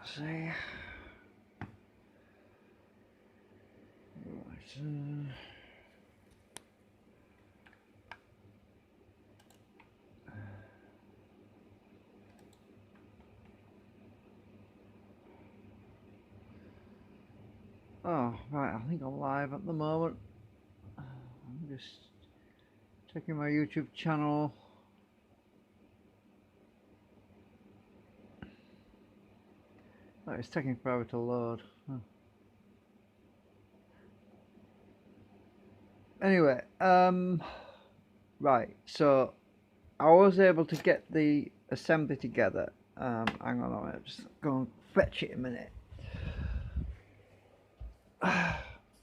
Let's see. Right. Oh, right, I think I'm live at the moment. I'm just checking my YouTube channel. Oh, it's taking forever to load. Anyway, right, so I was able to get the assembly together. Hang on a minute, just go and fetch it a minute.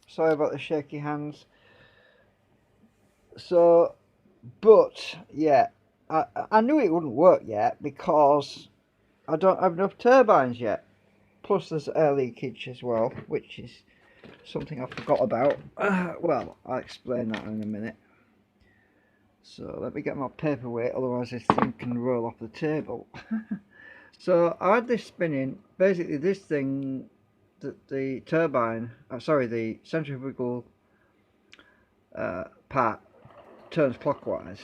Sorry about the shaky hands. So, but yeah, I knew it wouldn't work yet because I don't have enough turbines yet. Plus there's air leakage as well, which is something I forgot about. Well, I'll explain that in a minute. So let me get my paperweight, otherwise this thing can roll off the table. So I had this spinning. Basically this thing, the turbine, sorry, the centrifugal part turns clockwise.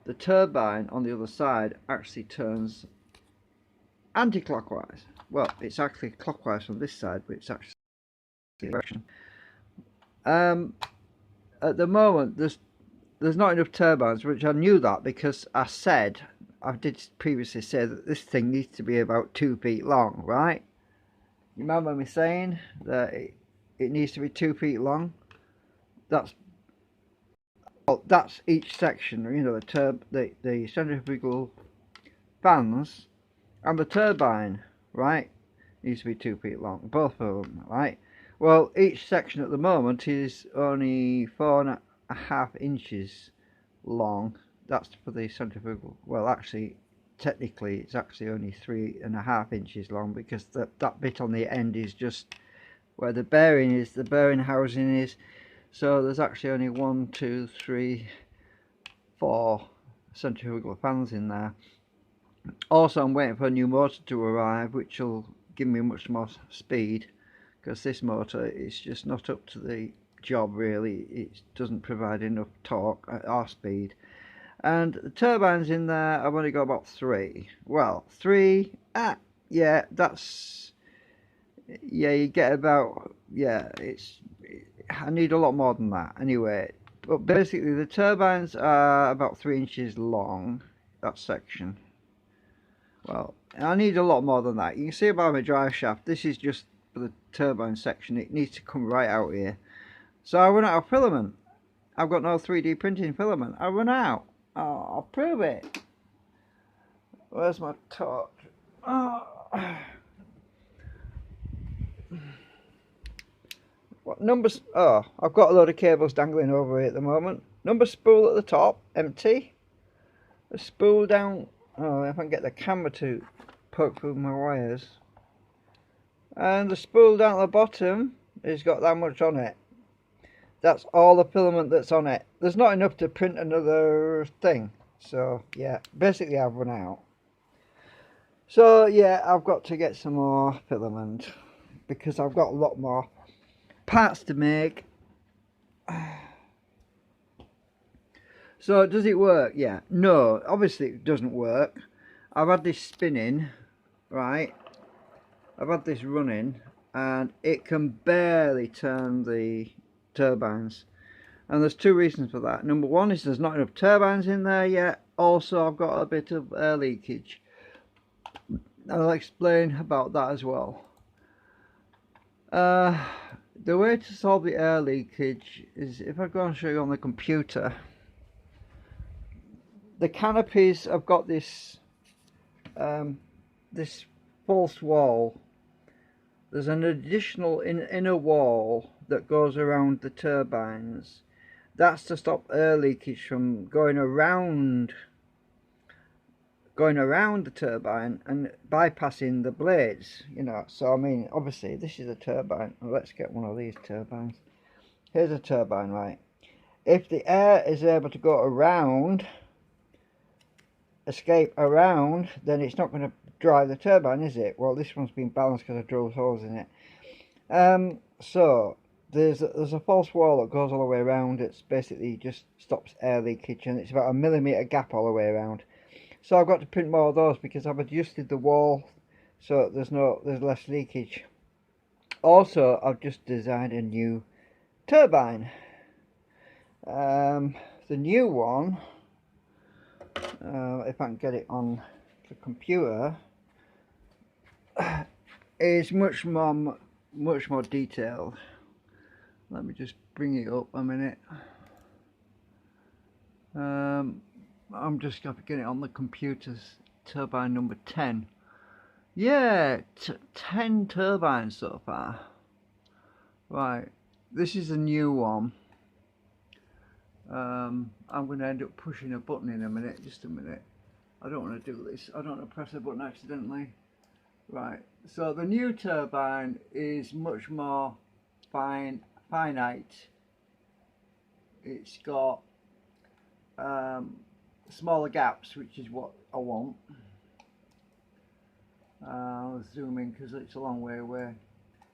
The turbine on the other side actually turns anti-clockwise. Well, it's actually clockwise from this side, but it's actually the direction. At the moment, there's not enough turbines, which I knew that because I did previously say that this thing needs to be about 2 feet long, right? You remember me saying that it needs to be 2 feet long? That's each section, you know, the centrifugal fans and the turbine, right? Needs to be 2 feet long, both of them, right? Well, each section at the moment is only 4.5 inches long. That's for the centrifugal. Well, actually, technically, it's actually only 3.5 inches long because that bit on the end is just where the bearing is, the bearing housing is. So there's actually only 1, 2, 3, 4 centrifugal fans in there. Also, I'm waiting for a new motor to arrive, which will give me much more speed, because this motor is just not up to the job really. It doesn't provide enough torque or speed. And the turbines in there, I've only got about 3. Well, 3, yeah, that's, yeah, you get about, yeah, I need a lot more than that anyway. But basically the turbines are about 3 inches long, that section. Well, I need a lot more than that. You can see about my drive shaft, this is just for the turbine section. It needs to come right out here. So I run out of filament. I've got no 3D printing filament. I run out. Oh, I'll prove it. Where's my torch? Oh. What numbers? Oh, I've got a load of cables dangling over here at the moment. Number spool at the top, empty. The spool down. Oh, if I can get the camera to poke through my wires. And the spool down at the bottom has got that much on it. That's all the filament that's on it. There's not enough to print another thing. So yeah, basically I've run out. So yeah, I've got to get some more filament because I've got a lot more parts to make. So does it work? Yeah. No, obviously it doesn't work. I've had this spinning, right? I've had this running and it can barely turn the turbines. And there's 2 reasons for that. Number 1 is there's not enough turbines in there yet. Also, I've got a bit of air leakage. I'll explain about that as well. The way to solve the air leakage is if I go and show you on the computer. The canopies have got this this false wall. There's an additional inner wall that goes around the turbines. That's to stop air leakage from going around the turbine and bypassing the blades, you know. So I mean, obviously this is a turbine. Well, let's get one of these turbines. Here's a turbine, right? If the air is able to go around escape around, then it's not going to drive the turbine, is it? Well, this one's been balanced because I drilled holes in it. So there's a false wall that goes all the way around. It's basically just stops air leakage, and it's about a millimetre gap all the way around. So I've got to print more of those because I've adjusted the wall so there's less leakage. Also, I've just designed a new turbine. The new one, if I can get it on the computer, is much more detailed. Let me just bring it up a minute. I'm just going to get it on the computer's turbine number 10. Yeah, 10 turbines so far. Right, this is a new one. I'm going to end up pushing a button in a minute. Just a minute. I don't want to do this. I don't want to press a button accidentally. Right, so the new turbine is much more finite. It's got smaller gaps, which is what I want. I'll zoom in because it's a long way away.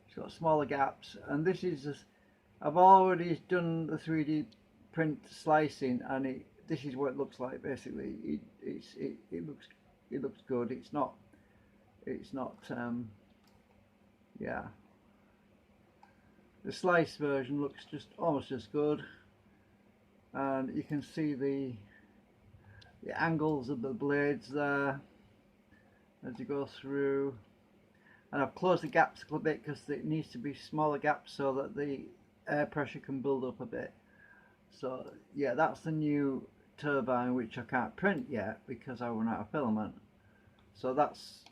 It's got smaller gaps, and this is I've already done the 3D print slicing, and this is what it looks like. Basically, it looks good. It's not yeah. The slice version looks just almost as good, and you can see the angles of the blades there as you go through. And I've closed the gaps a little bit because it needs to be smaller gaps so that the air pressure can build up a bit. So yeah, that's the new turbine, which I can't print yet because I run out of filament. So that's,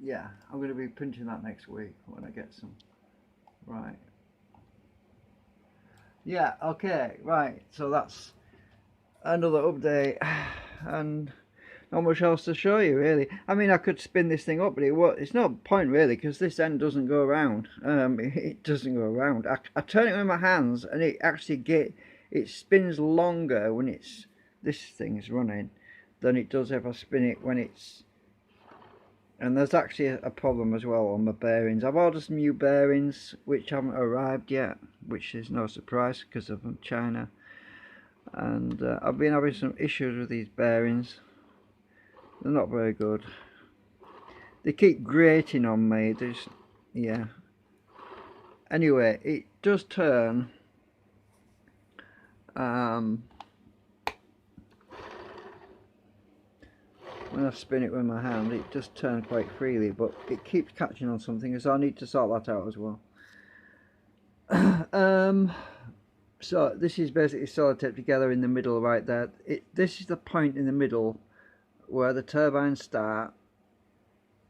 yeah, I'm going to be printing that next week when I get some. Right. Yeah, okay, right, so that's another update, and not much else to show you really. I mean, I could spin this thing up, but it's no point really because this end doesn't go around. It doesn't go around. I turn it with my hands, and it actually it spins longer when this thing's running than it does if I spin it when it's. And there's actually a problem as well on the bearings. I've ordered some new bearings which haven't arrived yet, which is no surprise because of China. And I've been having some issues with these bearings. They're not very good. They keep grating on me. Yeah. Anyway, it does turn. When I spin it with my hand, it just turns quite freely, but it keeps catching on something, so I need to sort that out as well. So this is basically solid-taped together in the middle right there. This is the point in the middle where the turbines start,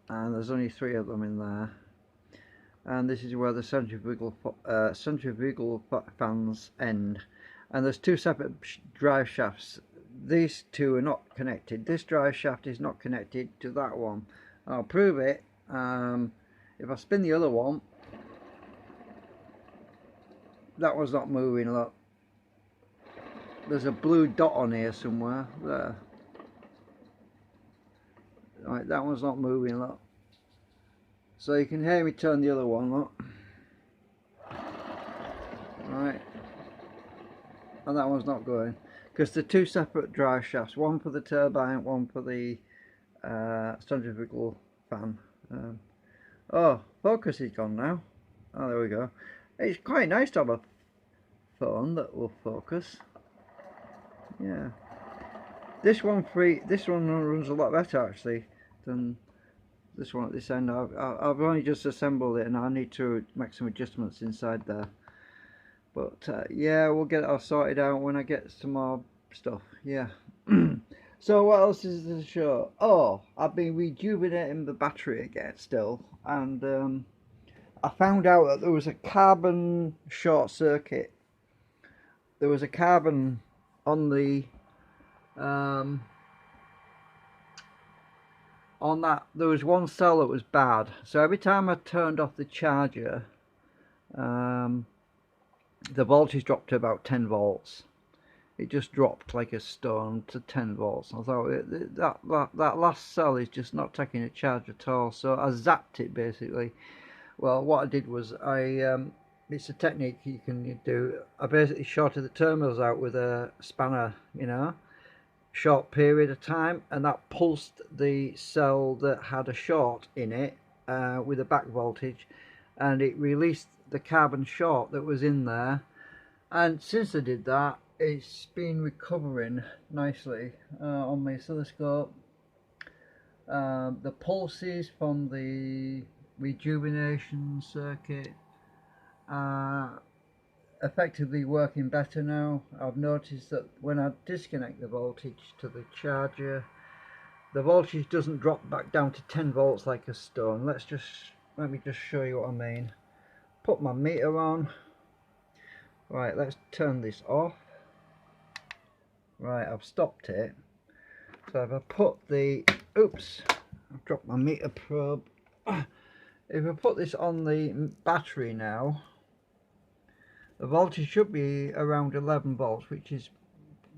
and there's only 3 of them in there. And this is where the centrifugal fans end. And there's 2 separate drive shafts. These 2 are not connected. This drive shaft is not connected to that one. I'll prove it. If I spin the other one, that one's not moving. Look, there's a blue dot on here somewhere. There. Right, that one's not moving. Look. So you can hear me turn the other one. Look. Right. And that one's not going. Because they're 2 separate drive shafts, one for the turbine, one for the centrifugal fan. Oh, focus is gone now. Oh, there we go. It's quite nice to have a phone that will focus. Yeah. This one runs a lot better actually than this one at this end. I've only just assembled it, and I need to make some adjustments inside there. But yeah, we'll get it all sorted out when I get some more stuff. Yeah. So what else is to show? Oh, I've been rejuvenating the battery again still, and I found out that there was a carbon short circuit. There was a carbon on the on that. There was one cell that was bad, so every time I turned off the charger, the voltage dropped to about 10 volts, it just dropped like a stone to 10 volts. I thought that last cell is just not taking a charge at all, so I zapped it basically. Well, what I did was it's a technique you can do. I basically shorted the terminals out with a spanner, you know, short period of time, and that pulsed the cell that had a short in it with a back voltage, and it released the carbon short that was in there. And since I did that, it's been recovering nicely on my oscilloscope. The pulses from the rejuvenation circuit are effectively working better now. I've noticed that when I disconnect the voltage to the charger, the voltage doesn't drop back down to 10 volts like a stone. Let me just show you what I mean. Put my meter on. Right, let's turn this off. Right, I've stopped it. So if I put the, oops, I've dropped my meter probe. If I put this on the battery now, the voltage should be around 11 volts, which is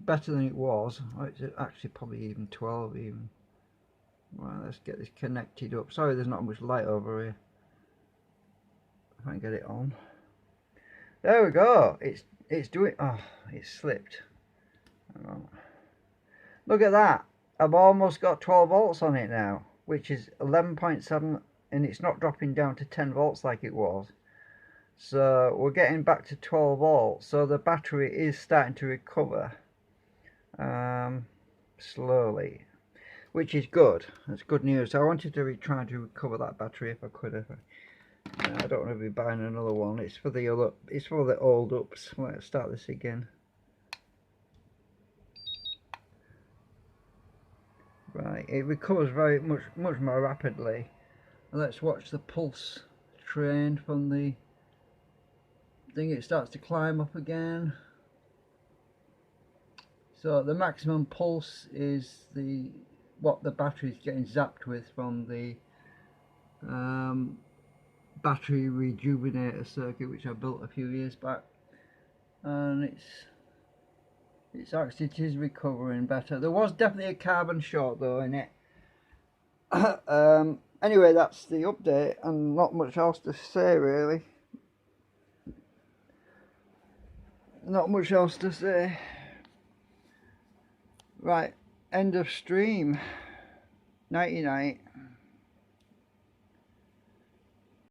better than it was. It's actually probably even 12 even. Right, let's get this connected up. Sorry there's not much light over here. If I can get it on. There we go. It's doing, oh, it slipped. Hang on. Look at that. I've almost got 12 volts on it now, which is 11.7, and it's not dropping down to 10 volts like it was. So we're getting back to 12 volts. So the battery is starting to recover slowly, which is good. That's good news. I wanted to try to recover that battery if I could. I don't want to be buying another one. It's for the old ups. Let's start this again. Right, it recovers very much more rapidly. Let's watch the pulse train from the thing. It starts to climb up again. So the maximum pulse is what the battery is getting zapped with from the battery rejuvenator circuit, which I built a few years back, and it is recovering better. There was definitely a carbon short though in it. Anyway, that's the update, and not much else to say really. Not much else to say. Right, end of stream. Nighty night.